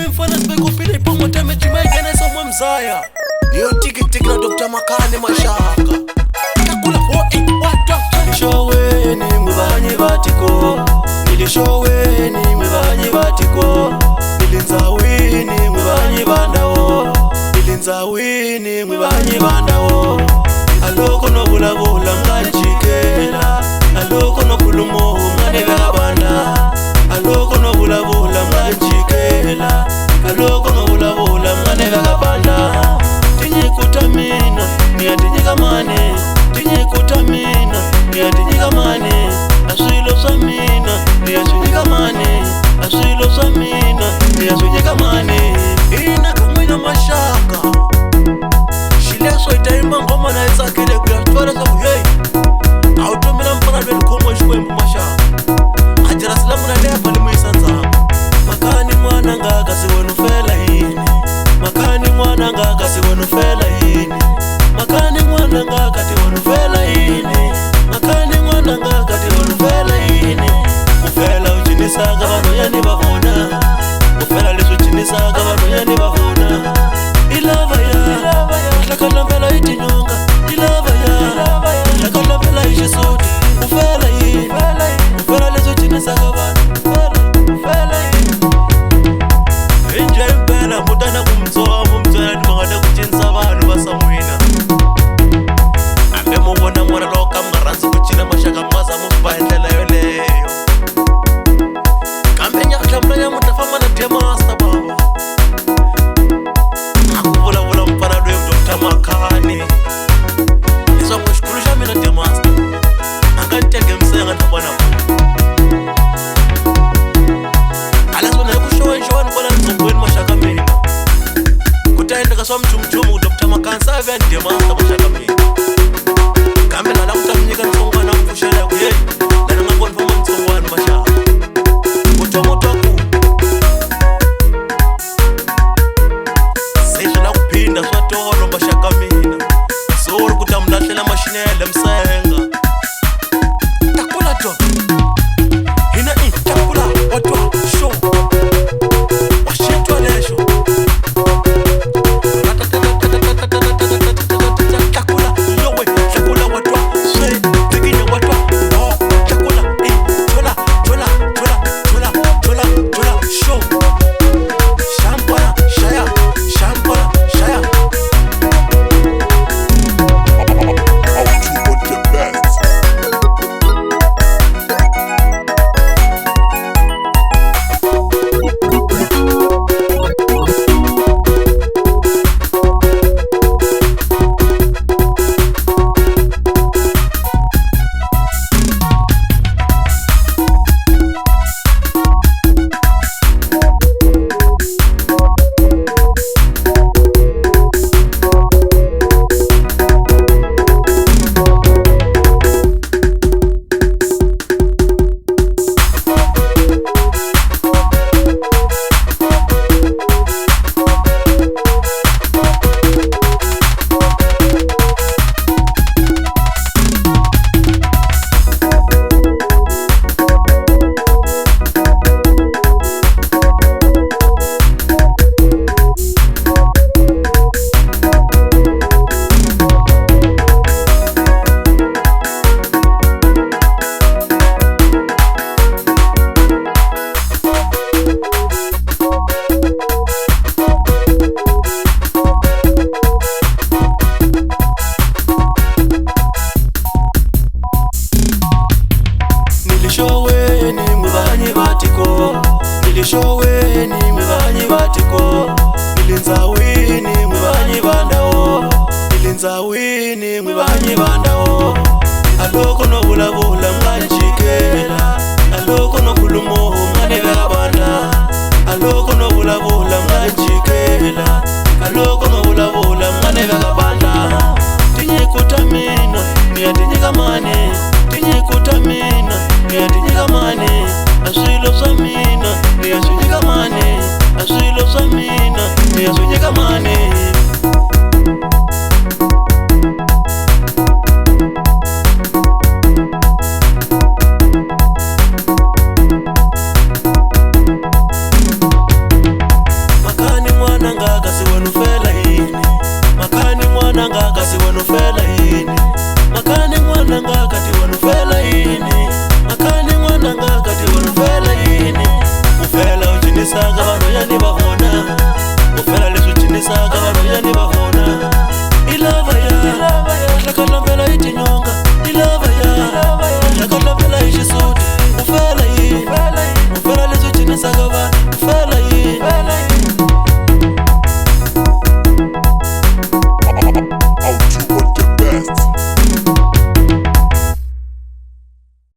mfana sibekupile ipongo teme chimegene somwe mzaya niyo tiki na Dr. Makane Mashaka takula wata nilishoweni mwibanyi batiko nilishoweni mwibanyi batiko nilinzawini mwibanyi bandawo nilinzawini mwibanyi bandawo aloko nobulabula mkanjikela aloko nokulumo mkanebeka banda aloko nobulabula mkanjikela aloko nobulabula mkanebeka banda tinyikutamina niyatinyikamane tinyikutamina niyatinyikamane aswilo samina niyaswinyikamane aswilo samina niyaswinyikamane ina kamwina Mashaka shileso itaimba ngoma na isakile kuyatwala sabu hey automila mpaka lweni kumwa shwembu Mashaka ajira silamu na lepa limu isanza makani mwana nga kasi wenu fela hini makani mwana nga kasi wenu fela hini makani mwana nga kati wenu fela hini makani mwana nga kati wenu fela hini ufela uchinisaga vano yani bavuna ufela lisu chinisaga vano yani bavuna ilava ya lakalambela itinyonga ilava ya lakalambela ishisuti ufela hini ufela lisu chinisaga vano ufela hini inje impela mutana kumzoa mumzona nimangada kuchinsa vanhu vasamwina ambe muvona mwana loka mngaranzi kuchina Mashaka mwaza musipa endlela yoleyo kambe nyakahlamula nyamutafamba na demasta baba akuvulavula mpfana lweyi Dr. Makane leswaku xikulu xa mina demasta anga nitenge msenga ni famba na alaswona hi ku xowexowani kwala ntsungweni Mashaka mina ku ta endleka swa muchumuchumu ku Dr. Makane sa ve ya ni demasta Mashaka mina kambe lana ku ta mi nyika ntsongwana wa mpfuxela hi ku yeyi lana nga voni famba ntsongwana Mashaka kutwa ku se swi la ku phinda swa tolo Mashaka mina so ri ku ta mi lahlela maxinele msenga takula twa hina takula watwa sho washitwa lesho takula yowe takula watwa se tikinya watwa takula tola sho shampara shaya nilishoweni mwibanyi batiko nilinzawini mwibanyi bandawo nilinzawini mwibanyi bandawo aloko nobulabula mkanjikela aloko